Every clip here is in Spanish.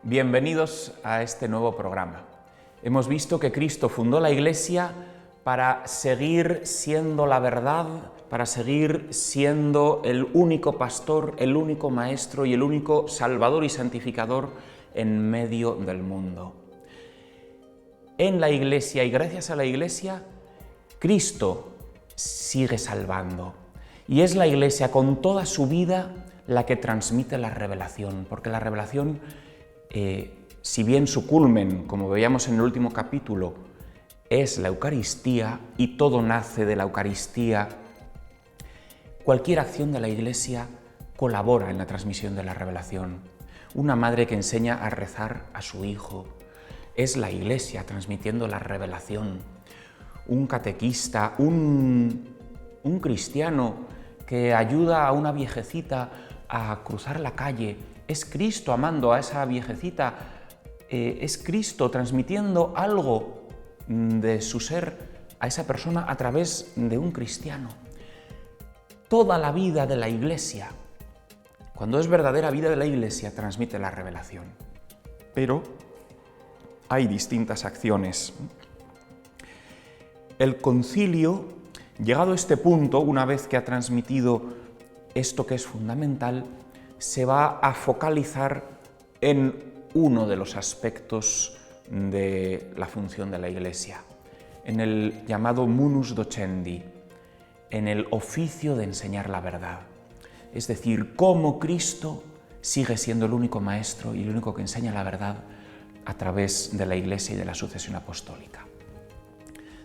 Bienvenidos a este nuevo programa. Hemos visto que Cristo fundó la Iglesia para seguir siendo la verdad, para seguir siendo el único pastor, el único maestro y el único salvador y santificador en medio del mundo. En la Iglesia y gracias a la Iglesia, Cristo sigue salvando. Y es la Iglesia con toda su vida la que transmite la revelación, porque la revelación, si bien su culmen, como veíamos en el último capítulo, es la Eucaristía y todo nace de la Eucaristía, cualquier acción de la Iglesia colabora en la transmisión de la revelación. Una madre que enseña a rezar a su hijo es la Iglesia transmitiendo la revelación. Un catequista, un cristiano que ayuda a una viejecita a cruzar la calle, es Cristo amando a esa viejecita, es Cristo transmitiendo algo de su ser a esa persona a través de un cristiano. Toda la vida de la Iglesia, cuando es verdadera vida de la Iglesia, transmite la revelación. Pero hay distintas acciones. El concilio, llegado a este punto, una vez que ha transmitido esto que es fundamental, se va a focalizar en uno de los aspectos de la función de la Iglesia, en el llamado munus docendi, en el oficio de enseñar la verdad. Es decir, cómo Cristo sigue siendo el único maestro y el único que enseña la verdad a través de la Iglesia y de la sucesión apostólica.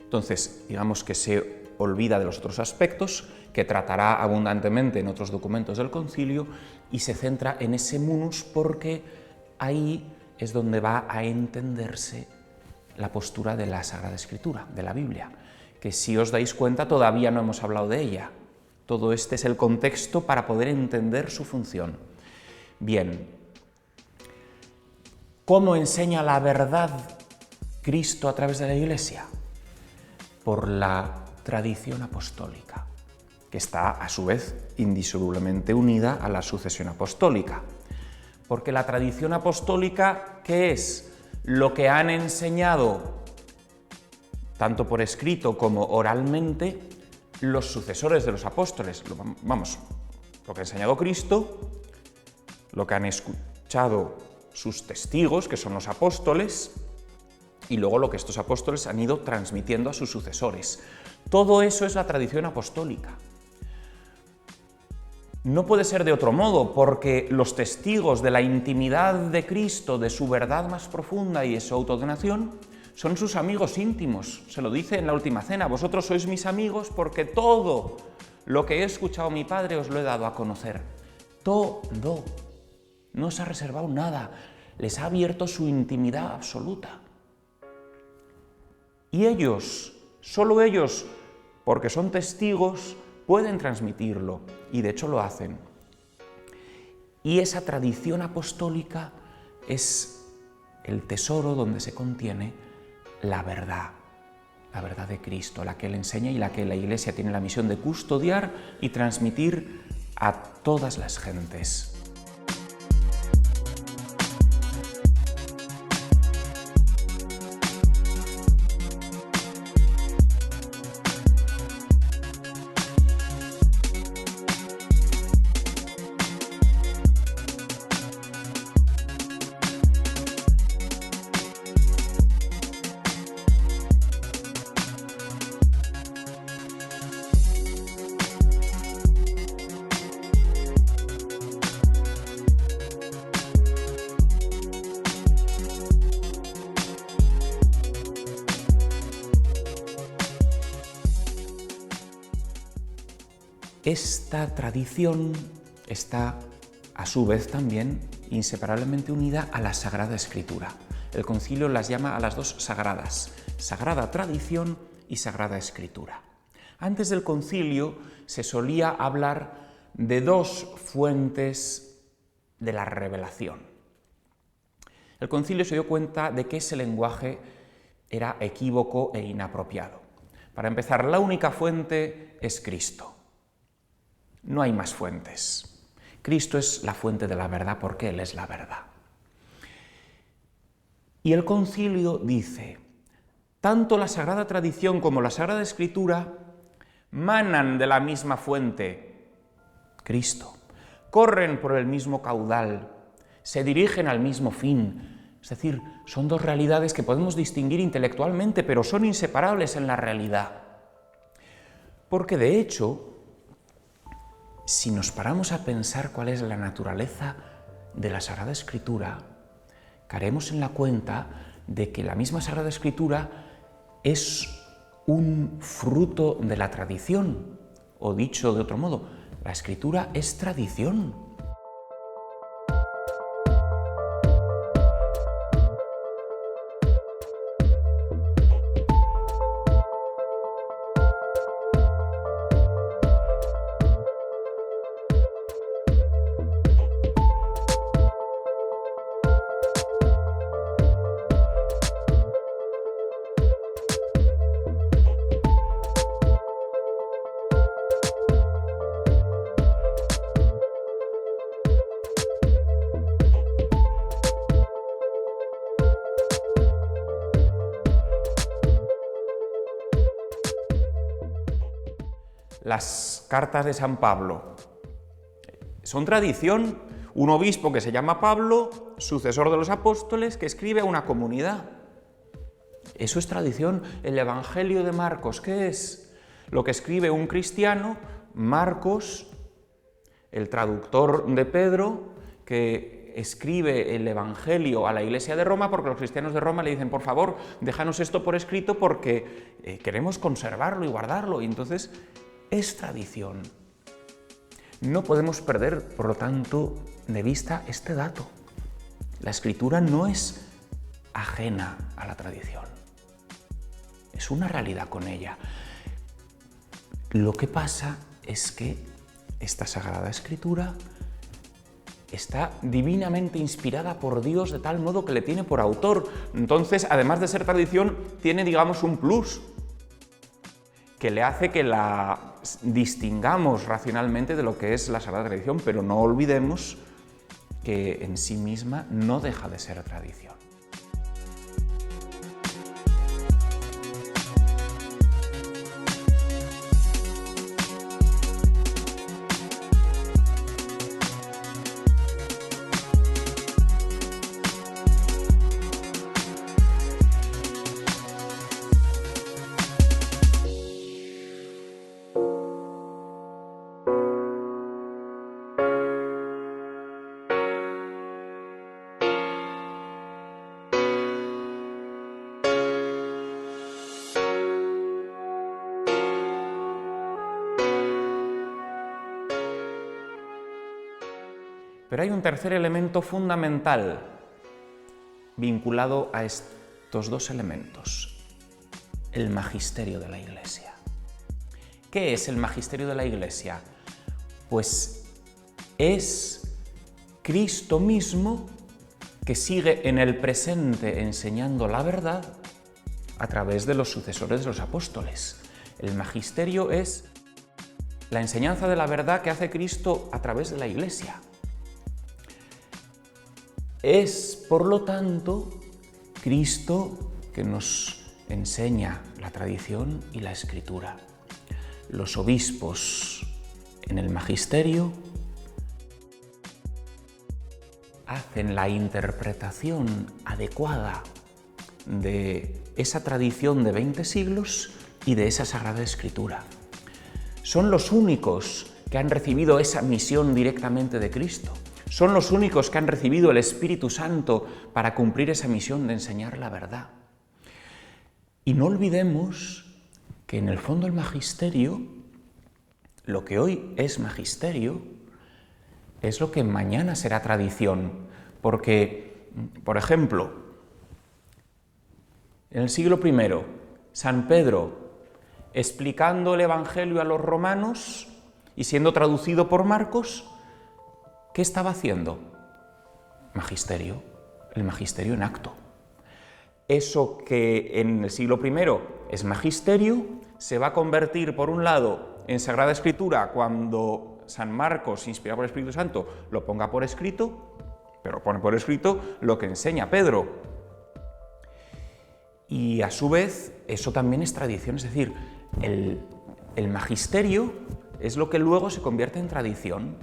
Entonces, digamos que se olvida de los otros aspectos, que tratará abundantemente en otros documentos del concilio, y se centra en ese munus porque ahí es donde va a entenderse la postura de la Sagrada Escritura, de la Biblia, que si os dais cuenta todavía no hemos hablado de ella. Todo este es el contexto para poder entender su función. Bien, ¿cómo enseña la verdad Cristo a través de la Iglesia? Por la tradición apostólica, que está a su vez indisolublemente unida a la sucesión apostólica. Porque la tradición apostólica, ¿qué es? Lo que han enseñado, tanto por escrito como oralmente, los sucesores de los apóstoles. Lo que ha enseñado Cristo, lo que han escuchado sus testigos, que son los apóstoles, y luego lo que estos apóstoles han ido transmitiendo a sus sucesores. Todo eso es la tradición apostólica. No puede ser de otro modo, porque los testigos de la intimidad de Cristo, de su verdad más profunda y de su autodonación, son sus amigos íntimos. Se lo dice en la última cena: vosotros sois mis amigos porque todo lo que he escuchado a mi Padre os lo he dado a conocer. Todo. No se ha reservado nada. Les ha abierto su intimidad absoluta. Y ellos, solo ellos, porque son testigos, pueden transmitirlo, y de hecho lo hacen. Y esa tradición apostólica es el tesoro donde se contiene la verdad de Cristo, la que Él enseña y la que la Iglesia tiene la misión de custodiar y transmitir a todas las gentes. Esta tradición está, a su vez, también inseparablemente unida a la Sagrada Escritura. El concilio las llama a las dos sagradas: Sagrada Tradición y Sagrada Escritura. Antes del concilio se solía hablar de dos fuentes de la revelación. El concilio se dio cuenta de que ese lenguaje era equívoco e inapropiado. Para empezar, la única fuente es Cristo. No hay más fuentes. Cristo es la fuente de la verdad porque Él es la verdad. Y el concilio dice, tanto la Sagrada Tradición como la Sagrada Escritura manan de la misma fuente, Cristo, corren por el mismo caudal, se dirigen al mismo fin. Es decir, son dos realidades que podemos distinguir intelectualmente, pero son inseparables en la realidad. Porque de hecho, si nos paramos a pensar cuál es la naturaleza de la Sagrada Escritura, caeremos en la cuenta de que la misma Sagrada Escritura es un fruto de la tradición, o dicho de otro modo, la Escritura es tradición. Las cartas de San Pablo son tradición. Un obispo que se llama Pablo, sucesor de los apóstoles, que escribe a una comunidad. Eso es tradición. El Evangelio de Marcos, ¿qué es? Lo que escribe un cristiano, Marcos, el traductor de Pedro, que escribe el Evangelio a la Iglesia de Roma, porque los cristianos de Roma le dicen, por favor, déjanos esto por escrito porque queremos conservarlo y guardarlo. Y entonces es tradición. No podemos perder, por lo tanto, de vista este dato. La Escritura no es ajena a la tradición. Es una realidad con ella. Lo que pasa es que esta Sagrada Escritura está divinamente inspirada por Dios de tal modo que le tiene por autor. Entonces, además de ser tradición, tiene, digamos, un plus que le hace que la distingamos racionalmente de lo que es la Sagrada Tradición, pero no olvidemos que en sí misma no deja de ser tradición. Pero hay un tercer elemento fundamental vinculado a estos dos elementos, el magisterio de la Iglesia. ¿Qué es el magisterio de la Iglesia? Pues es Cristo mismo que sigue en el presente enseñando la verdad a través de los sucesores de los apóstoles. El magisterio es la enseñanza de la verdad que hace Cristo a través de la Iglesia. Es, por lo tanto, Cristo que nos enseña la tradición y la Escritura. Los obispos en el magisterio hacen la interpretación adecuada de esa tradición de 20 siglos y de esa Sagrada Escritura. Son los únicos que han recibido esa misión directamente de Cristo. Son los únicos que han recibido el Espíritu Santo para cumplir esa misión de enseñar la verdad. Y no olvidemos que en el fondo el magisterio, lo que hoy es magisterio, es lo que mañana será tradición. Porque, por ejemplo, en el siglo I, San Pedro, explicando el Evangelio a los romanos y siendo traducido por Marcos, ¿qué estaba haciendo? Magisterio, el magisterio en acto. Eso que en el siglo I es magisterio, se va a convertir, por un lado, en Sagrada Escritura cuando San Marcos, inspirado por el Espíritu Santo, lo ponga por escrito, pero pone por escrito lo que enseña Pedro. Y a su vez, eso también es tradición, es decir, el magisterio es lo que luego se convierte en tradición.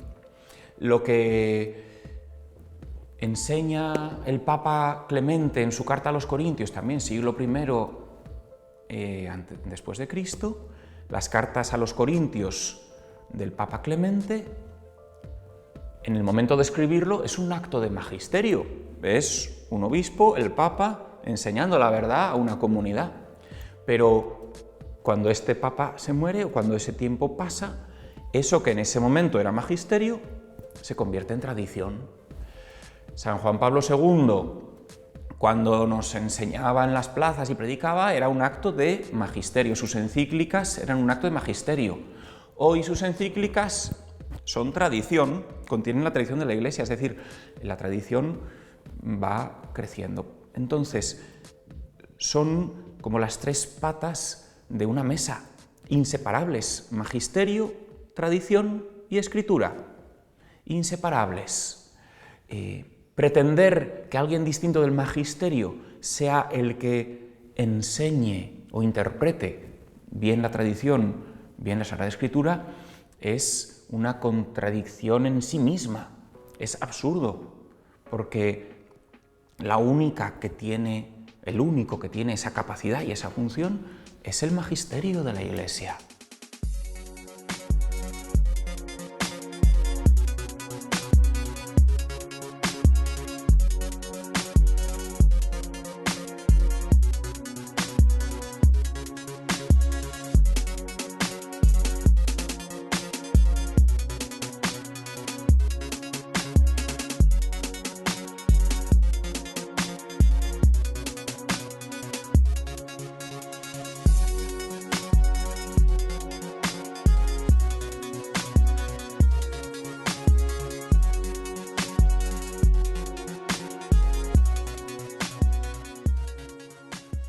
Lo que enseña el Papa Clemente en su carta a los Corintios, también siglo I después de Cristo, las cartas a los Corintios del Papa Clemente, en el momento de escribirlo es un acto de magisterio. Es un obispo, el Papa, enseñando la verdad a una comunidad. Pero cuando este Papa se muere o cuando ese tiempo pasa, eso que en ese momento era magisterio se convierte en tradición. San Juan Pablo II, cuando nos enseñaba en las plazas y predicaba, era un acto de magisterio. Sus encíclicas eran un acto de magisterio. Hoy sus encíclicas son tradición, contienen la tradición de la Iglesia, es decir, la tradición va creciendo. Entonces, son como las tres patas de una mesa, inseparables: magisterio, tradición y escritura. Inseparables. Pretender que alguien distinto del magisterio sea el que enseñe o interprete bien la tradición, bien la Sagrada Escritura, es una contradicción en sí misma. Es absurdo, porque el único que tiene esa capacidad y esa función es el magisterio de la Iglesia.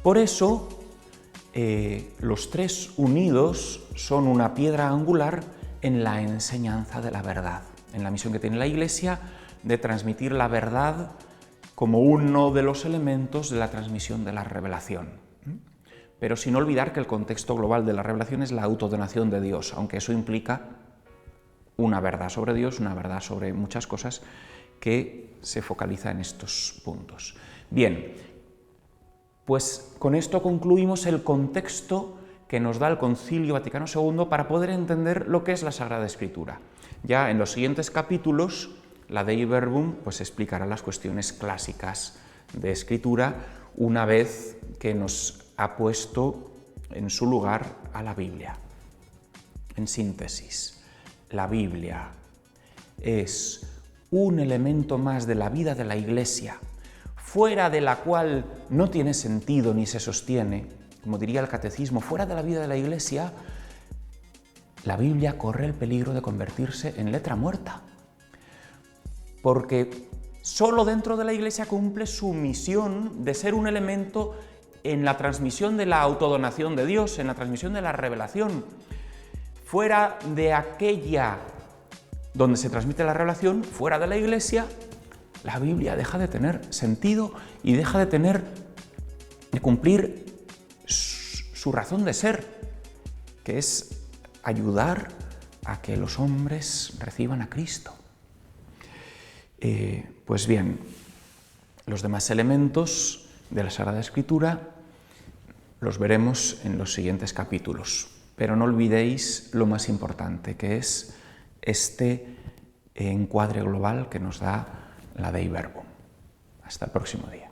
Por eso, los tres unidos son una piedra angular en la enseñanza de la verdad, en la misión que tiene la Iglesia de transmitir la verdad como uno de los elementos de la transmisión de la revelación. Pero sin olvidar que el contexto global de la revelación es la autodonación de Dios, aunque eso implica una verdad sobre Dios, una verdad sobre muchas cosas que se focaliza en estos puntos. Bien, pues con esto concluimos el contexto que nos da el Concilio Vaticano II para poder entender lo que es la Sagrada Escritura. Ya en los siguientes capítulos, la Dei Verbum pues explicará las cuestiones clásicas de Escritura una vez que nos ha puesto en su lugar a la Biblia. En síntesis, la Biblia es un elemento más de la vida de la Iglesia, fuera de la cual no tiene sentido ni se sostiene, como diría el Catecismo, fuera de la vida de la Iglesia, la Biblia corre el peligro de convertirse en letra muerta, porque solo dentro de la Iglesia cumple su misión de ser un elemento en la transmisión de la autodonación de Dios, en la transmisión de la revelación. Fuera de aquella donde se transmite la revelación, fuera de la Iglesia, la Biblia deja de tener sentido y deja de cumplir su razón de ser, que es ayudar a que los hombres reciban a Cristo. Pues bien, los demás elementos de la Sagrada Escritura los veremos en los siguientes capítulos, pero no olvidéis lo más importante, que es este encuadre global que nos da la Dei Verbum. Hasta el próximo día.